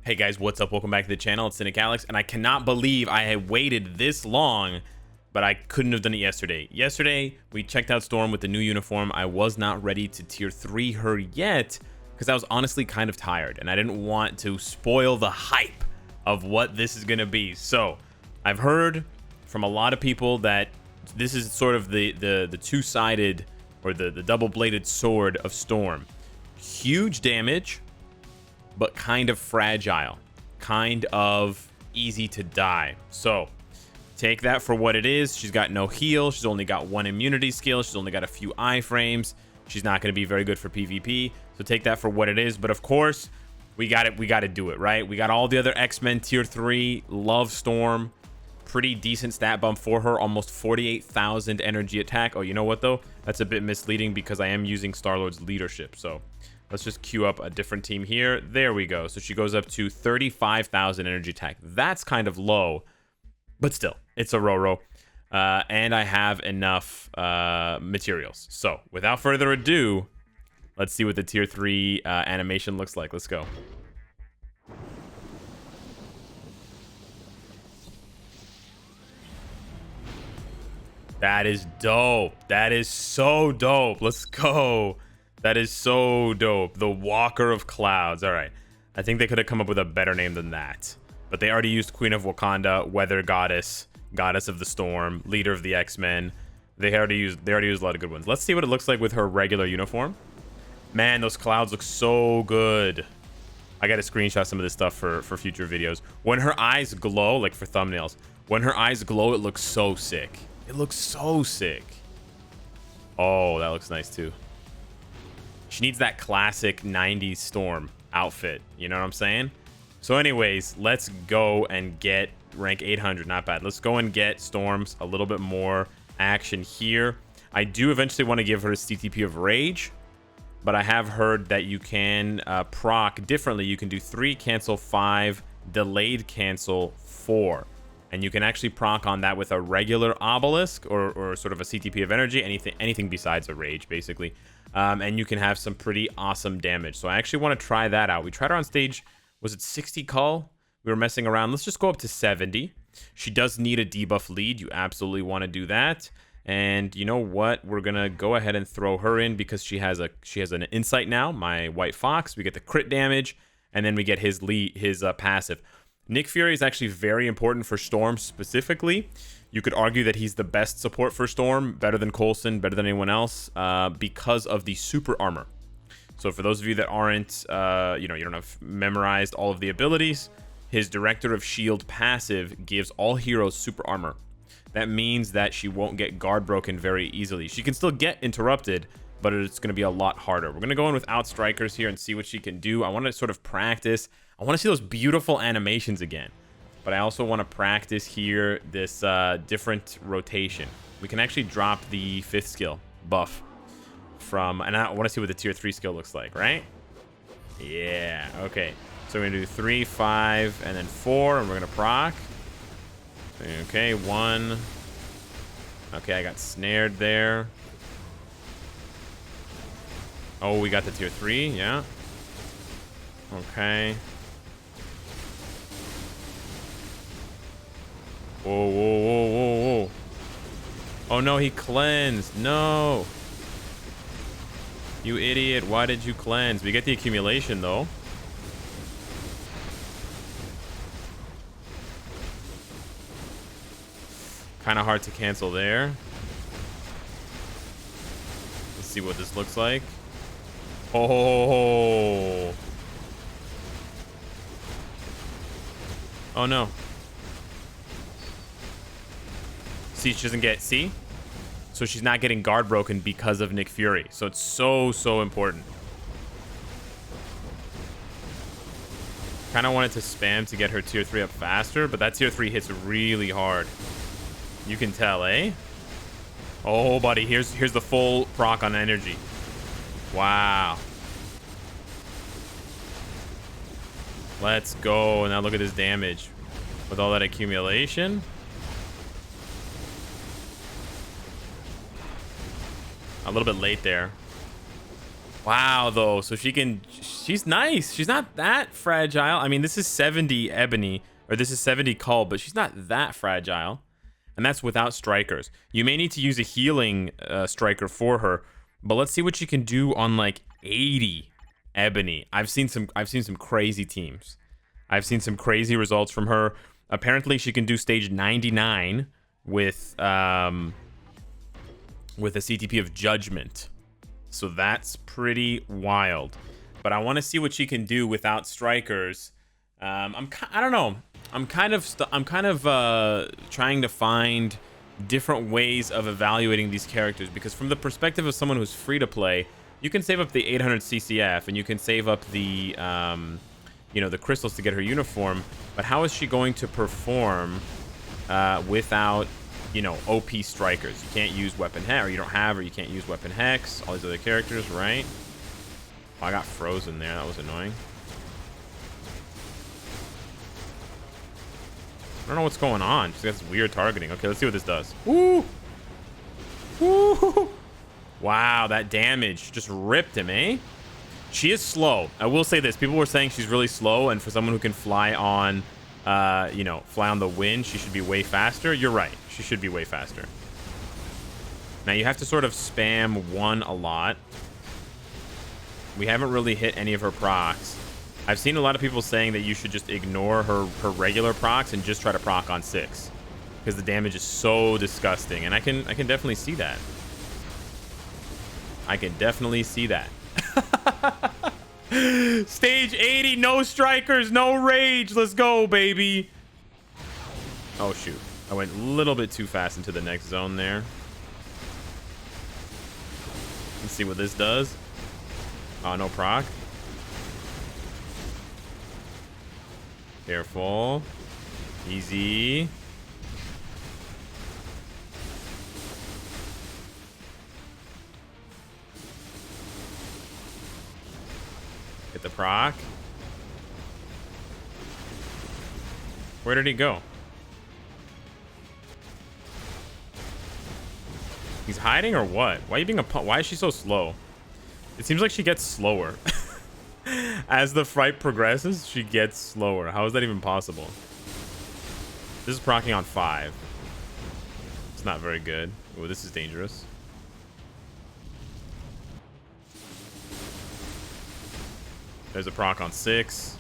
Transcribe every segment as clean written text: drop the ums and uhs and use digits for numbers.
Hey guys, what's up? Welcome back to the channel. It's Cynicalex, and I cannot believe I had waited this long, but I couldn't have done it yesterday. Yesterday, we checked out Storm with the new uniform. I was not ready to tier 3 her yet, because I was honestly kind of tired, and I didn't want to spoil the hype of what this is going to be. So, I've heard from a lot of people that this is sort of the two-sided, or the double-bladed sword of Storm. Huge damage, but kind of fragile, kind of easy to die. So take that for what it is. She's got no heal. She's only got one immunity skill. She's only got a few iframes. She's not going to be very good for PvP. So take that for what it is. But of course, we got to do it, right? We got all the other X-Men tier 3. Love Storm. Pretty decent stat bump for her. Almost 48,000 energy attack. Oh, you know what though? That's a bit misleading because I am using Star-Lord's leadership. So let's just queue up a different team here. There we go. So she goes up to 35,000 energy attack. That's kind of low, but still, it's a Roro. And I have enough materials. So without further ado, let's see what the tier 3 animation looks like. Let's go. That is dope. That is so dope. Let's go. That is so dope. The Walker of Clouds. All right. I think they could have come up with a better name than that. But they already used Queen of Wakanda, Weather Goddess, Goddess of the Storm, Leader of the X-Men. They already used a lot of good ones. Let's see what it looks like with her regular uniform. Man, those clouds look so good. I got to screenshot some of this stuff for future videos. When her eyes glow, like for thumbnails, when her eyes glow, it looks so sick. It looks so sick. Oh, that looks nice too. She needs that classic 90s Storm outfit. You know what I'm saying? So anyways, let's go and get rank 800. Not bad. Let's go and get Storms. A little bit more action here. I do eventually want to give her a CTP of Rage, but I have heard that you can proc differently. You can do 3, cancel 5, delayed cancel 4. And you can actually proc on that with a regular obelisk or sort of a CTP of energy, anything besides a rage, basically. And you can have some pretty awesome damage. So I actually want to try that out. We tried her on stage, was it 60 cull? We were messing around. Let's just go up to 70. She does need a debuff lead. You absolutely want to do that. And you know what? We're going to go ahead and throw her in because she has an insight now, my White Fox. We get the crit damage, and then we get his passive. Nick Fury is actually very important for Storm specifically. You could argue that he's the best support for Storm, better than Coulson, better than anyone else, because of the super armor. So for those of you that aren't, you don't have memorized all of the abilities, his Director of Shield passive gives all heroes super armor. That means that she won't get guard broken very easily. She can still get interrupted, but it's going to be a lot harder. We're going to go in without strikers here and see what she can do. I want to sort of practice. I want to see those beautiful animations again. But I also want to practice here this different rotation. We can actually drop the 5th skill buff from, and I want to see what the tier 3 skill looks like, right? Yeah, okay. So we're going to do 3, 5, and then 4, and we're going to proc. Okay, 1. Okay, I got snared there. Oh, we got the tier 3, yeah. Okay. Whoa, whoa, whoa, whoa, whoa. Oh no, he cleansed. No. You idiot. Why did you cleanse? We get the accumulation though. Kind of hard to cancel there. Let's see what this looks like. Oh. Oh no. See, she doesn't get, see? So she's not getting guard broken because of Nick Fury. So it's so important. Kind of wanted to spam to get her tier 3 up faster, but that tier 3 hits really hard. You can tell, eh? Oh, buddy, here's the full proc on energy. Wow. Let's go. Now look at this damage. With all that accumulation. A little bit late there. Wow, though. So she's nice. She's not that fragile. I mean, this is 70 ebony, or this is 70 cull, but she's not that fragile. And that's without strikers. You may need to use a healing striker for her, but let's see what she can do on like 80 ebony. I've seen some crazy teams. I've seen some crazy results from her. Apparently, she can do stage 99 with a CTP of Judgment. So that's pretty wild. But I want to see what she can do without strikers. I don't know. I'm kind of trying to find different ways of evaluating these characters, because from the perspective of someone who's free to play, you can save up the 800 CCF and you can save up the the crystals to get her uniform. But how is she going to perform without OP strikers? You can't use weapon hex, or you don't have, or you can't use weapon hex, all these other characters, right? Oh, I got frozen there. That was annoying. I don't know what's going on. She's got this weird targeting. Okay, let's see what this does. Woo! Woo! Wow, that damage just ripped him, eh? She is slow. I will say this. People were saying she's really slow, and for someone who can fly on, fly on the wind, she should be way faster. You're right. She should be way faster. Now, you have to sort of spam one a lot. We haven't really hit any of her procs. I've seen a lot of people saying that you should just ignore her regular procs and just try to proc on 6, because the damage is so disgusting, and I can definitely see that. I can definitely see that. Stage 80, no strikers, no rage. Let's go, baby. Oh shoot, I went a little bit too fast into the next zone there. Let's see what this does. Oh, no proc. Careful. Easy. Hit the proc. Where did he go? He's hiding or what? Why are you being a punk? Why is she so slow? It seems like she gets slower. As the fight progresses, she gets slower. How is that even possible? This is proccing on 5. It's not very good. Oh, this is dangerous. There's a proc on 6.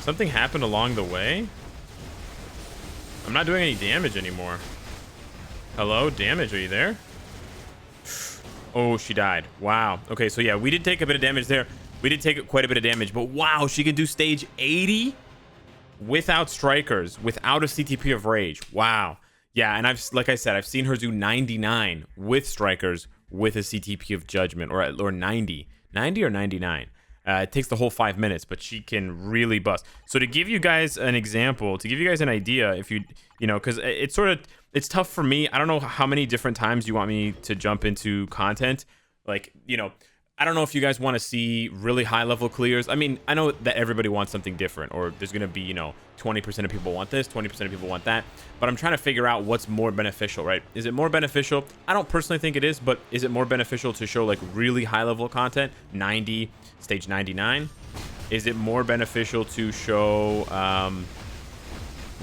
Something happened along the way? I'm not doing any damage anymore. Hello, damage, are you there? Oh, she died. Wow. Okay, so yeah, we did take a bit of damage there. We did take quite a bit of damage, but wow, she can do stage 80 without strikers, without a CTP of rage. Wow. Yeah, and like I said, I've seen her do 99 with strikers with a CTP of judgment, or 90 or 99. It takes the whole 5 minutes, but she can really bust. So to give you guys an example, to give you guys an idea, if because it's tough for me. I don't know how many different times you want me to jump into content. Like, I don't know if you guys want to see really high level clears. I mean, I know that everybody wants something different, or there's going to be, 20% of people want this, 20% of people want that. But I'm trying to figure out what's more beneficial, right? Is it more beneficial? I don't personally think it is, but is it more beneficial to show like really high level content, 90, stage 99? Is it more beneficial to show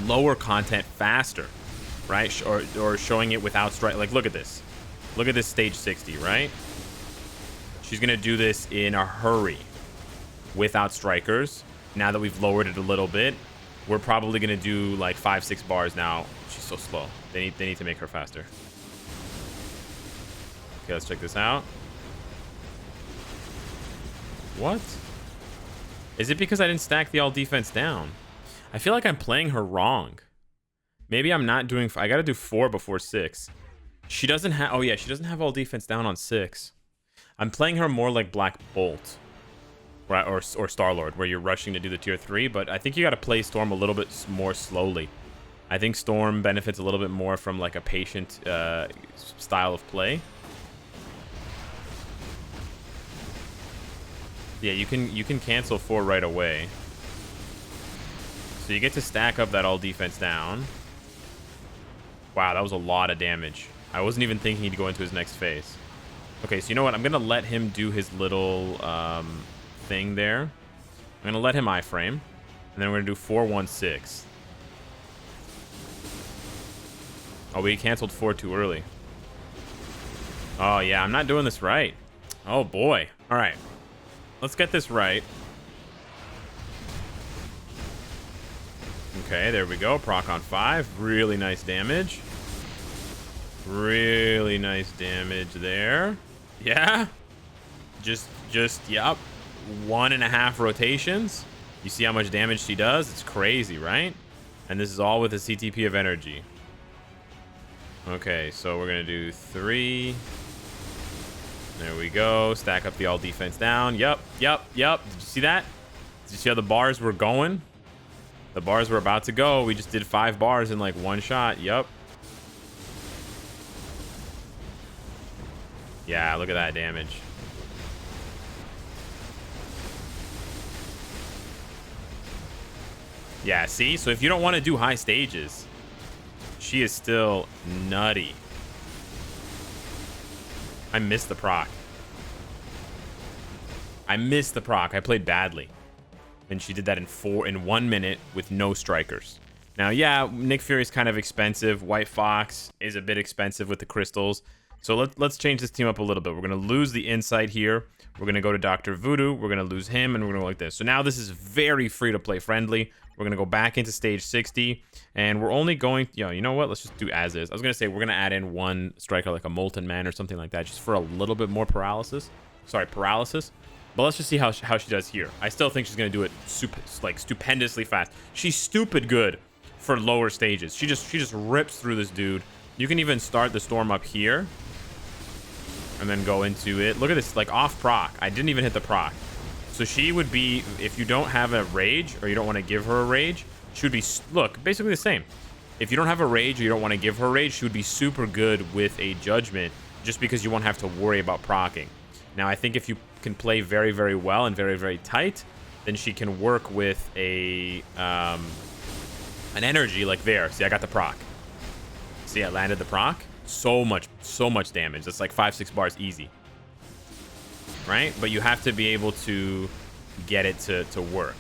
lower content faster, right? Or showing it without strike? Like, look at this. Look at this stage 60, right? She's going to do this in a hurry without strikers. Now that we've lowered it a little bit, we're probably going to do like 5-6 bars now. She's so slow. They need to make her faster. Okay, let's check this out. What? Is it because I didn't stack the all defense down? I feel like I'm playing her wrong. Maybe I'm not doing... I got to do 4 before 6. She doesn't have... Oh, yeah. She doesn't have all defense down on 6. I'm playing her more like Black Bolt, right? Or Star-Lord, where you're rushing to do the tier 3. But I think you got to play Storm a little bit more slowly. I think Storm benefits a little bit more from like a patient style of play. Yeah, you can cancel 4 right away. So you get to stack up that all defense down. Wow, that was a lot of damage. I wasn't even thinking he'd go into his next phase. Okay, so you know what? I'm going to let him do his little thing there. I'm going to let him iframe. And then we're going to do 416. Oh, we canceled 4 too early. Oh, yeah, I'm not doing this right. Oh, boy. All right. Let's get this right. Okay, there we go. Proc on 5. Really nice damage. Really nice damage there. Yeah. Just, yep. 1.5 rotations. You see how much damage she does? It's crazy, right? And this is all with a CTP of energy. Okay, so we're going to do 3. There we go. Stack up the all defense down. Yep. Did you see that? Did you see how the bars were going? The bars were about to go. We just did 5 bars in like 1 shot. Yep. Yeah, look at that damage. Yeah, see? So if you don't want to do high stages, she is still nutty. I missed the proc. I played badly. And she did that in 1 minute with no strikers. Now, yeah, Nick Fury's kind of expensive. White Fox is a bit expensive with the crystals. So let's change this team up a little bit. We're going to lose the Insight here. We're going to go to Dr. Voodoo. We're going to lose him, and we're going to go like this. So now this is very free-to-play friendly. We're going to go back into stage 60, and we're only going... you know what? Let's just do as is. I was going to say we're going to add in 1 striker like a Molten Man or something like that just for a little bit more paralysis. But let's just see how she does here. I still think she's going to do it stupendously fast. She's stupid good for lower stages. She just rips through this dude. You can even start the storm up here and then go into it. Look at this, like off proc. I didn't even hit the proc. So she would be, if you don't have a rage or you don't want to give her a rage, she would be, look, basically the same. If you don't have a rage or you don't want to give her a rage, she would be super good with a judgment just because you won't have to worry about procking. Now, I think if you can play very, very well and very, very tight, then she can work with a an energy like there. See, I got the proc. See, I landed the proc. So much damage. That's like 5-6 bars easy. Right? But you have to be able to get it to work.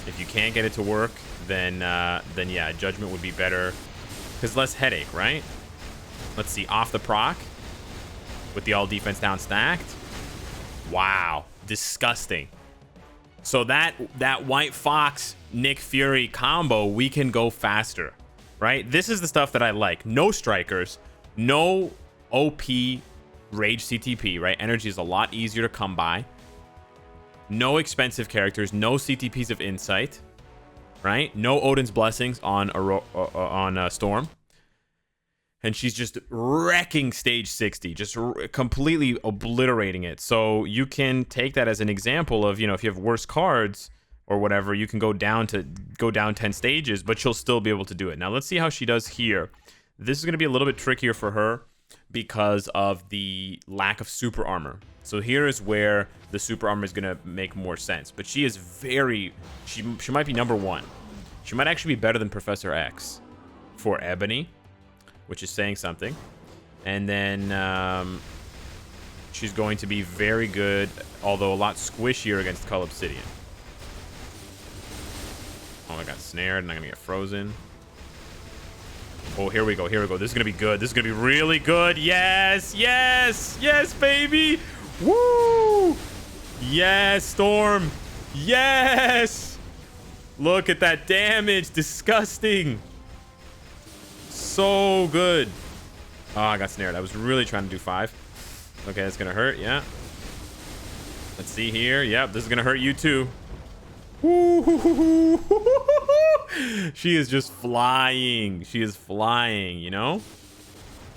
If you can't get it to work, then yeah, judgment would be better. Because less headache, right? Let's see, off the proc. With the all defense down stacked. Wow. Disgusting. So that White Fox Nick Fury combo, we can go faster. Right? This is the stuff that I like. No strikers. No OP rage CTP, right? Energy is a lot easier to come by. No expensive characters. No CTPs of Insight. Right? No Odin's Blessings on Storm. And she's just wrecking stage 60, just completely obliterating it. So you can take that as an example of, if you have worse cards or whatever, you can go down 10 stages, but she'll still be able to do it. Now let's see how she does here. This is going to be a little bit trickier for her because of the lack of super armor. So here is where the super armor is going to make more sense. But she is she might be number 1. She might actually be better than Professor X for Ebony, which is saying something. And then she's going to be very good, although a lot squishier against Cull Obsidian. Oh, I got snared and I'm gonna get frozen. Oh, here we go. This is gonna be good. This is gonna be really good. Yes, baby. Woo! Yes, Storm. Yes. Look at that damage. Disgusting. So good. Oh, I got snared. I was really trying to do 5. Okay, that's gonna hurt. Yeah. Let's see here. Yep, this is gonna hurt you too. She is just flying. She is flying, We're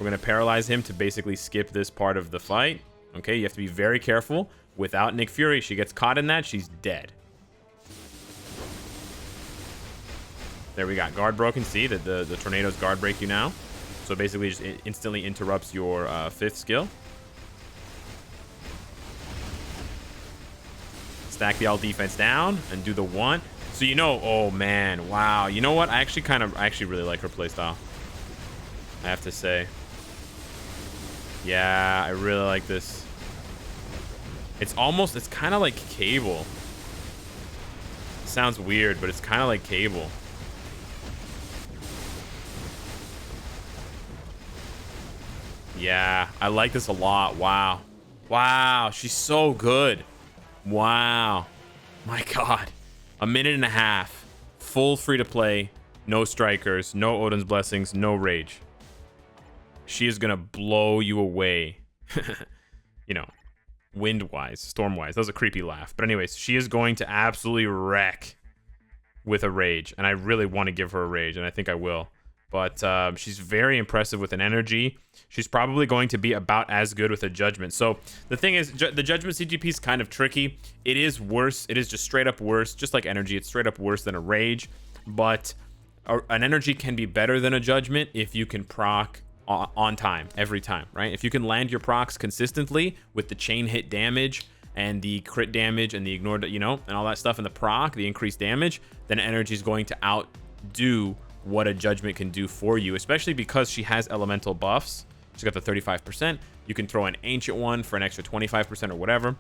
gonna paralyze him to basically skip this part of the fight. Okay, you have to be very careful. Without Nick Fury, she gets caught in that, she's dead. There we got guard broken. See that the tornadoes guard break you now. So basically just instantly interrupts your 5th skill. Stack the all defense down and do the 1. So oh man, wow. You know what? I actually really like her playstyle. I have to say. Yeah, I really like this. It's kind of like Cable. Sounds weird, but it's kind of like Cable. Yeah, I like this a lot. Wow. Wow, she's so good. Wow. My God. A minute and a half. Full free to play. No strikers. No Odin's Blessings. No rage. She is going to blow you away. You know, wind-wise, storm-wise. That was a creepy laugh. But anyways, she is going to absolutely wreck with a rage. And I really want to give her a rage, and I think I will. But she's very impressive with an energy. She's probably going to be about as good with a judgment. So the thing is, the judgment CGP is kind of tricky. It is worse. It is just straight up worse. Just like energy, it's straight up worse than a rage. But an energy can be better than a judgment if you can proc on time, every time, right? If you can land your procs consistently with the chain hit damage and the crit damage and the ignored, and all that stuff, and the proc, the increased damage, then energy is going to outdo what a judgment can do for you, especially because she has elemental buffs. She's got the 35%. You can throw an ancient one for an extra 25% or whatever.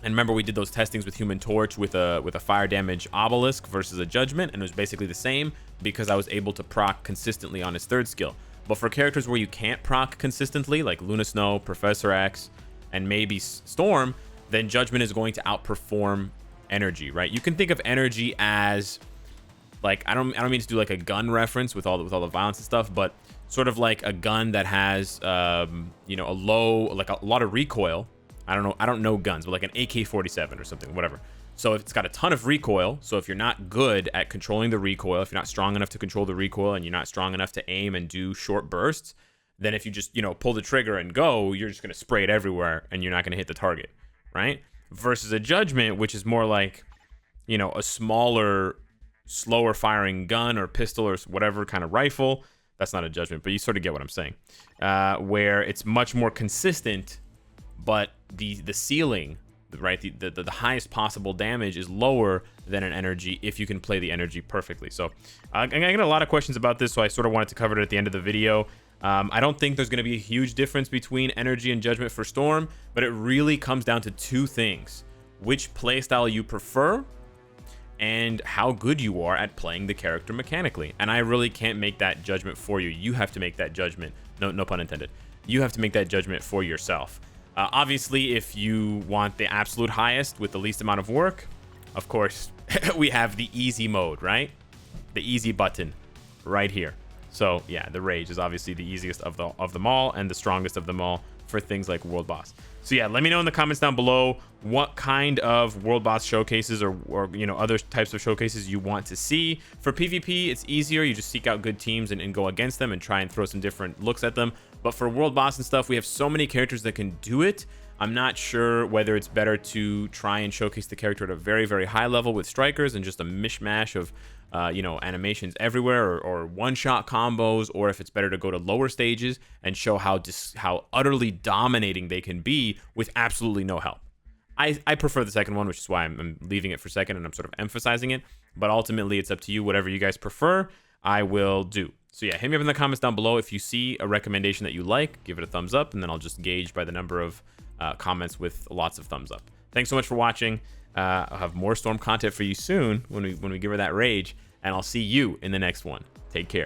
And remember, we did those testings with Human Torch with a fire damage obelisk versus a judgment, and it was basically the same because I was able to proc consistently on his third skill. But for characters where you can't proc consistently, like Luna Snow, Professor X, and maybe Storm, then judgment is going to outperform energy, right? You can think of energy as, like, I don't mean to do like a gun reference with all the violence and stuff, but sort of like a gun that has a lot of recoil. I don't know guns, but like an AK-47 or something, whatever. So if it's got a ton of recoil, so if you're not good at controlling the recoil, if you're not strong enough to control the recoil, and you're not strong enough to aim and do short bursts, then if you just pull the trigger and go, you're just gonna spray it everywhere and you're not gonna hit the target, right? Versus a judgment, which is more like a smaller, slower firing gun or pistol or whatever kind of rifle. That's not a judgment, but you sort of get what I'm saying. Where it's much more consistent, but the ceiling, right, the highest possible damage is lower than an energy if you can play the energy perfectly. So I get a lot of questions about this, so I sort of wanted to cover it at the end of the video. I don't think there's going to be a huge difference between energy and judgment for Storm, but it really comes down to two things: which playstyle you prefer and how good you are at playing the character mechanically. And I really can't make that judgment for you. You have to make that judgment. No pun intended. You have to make that judgment for yourself. Obviously, if you want the absolute highest with the least amount of work, of course, we have the easy mode, right? The easy button right here. So yeah, the rage is obviously the easiest of them all and the strongest of them all for things like World Boss. So yeah, let me know in the comments down below what kind of World Boss showcases or other types of showcases you want to see. For PvP, it's easier. You just seek out good teams and go against them and try and throw some different looks at them. But for World Boss and stuff, we have so many characters that can do it. I'm not sure whether it's better to try and showcase the character at a very, very high level with strikers and just a mishmash of animations everywhere, or one-shot combos, or if it's better to go to lower stages and show how utterly dominating they can be with absolutely no help. I prefer the second one, which is why I'm leaving it for second and I'm sort of emphasizing it. But ultimately, it's up to you. Whatever you guys prefer, I will do. So yeah, hit me up in the comments down below if you see a recommendation that you like. Give it a thumbs up, and then I'll just gauge by the number of comments with lots of thumbs up. Thanks so much for watching. I'll have more Storm content for you soon when we give her that rage, and I'll see you in the next one. Take care.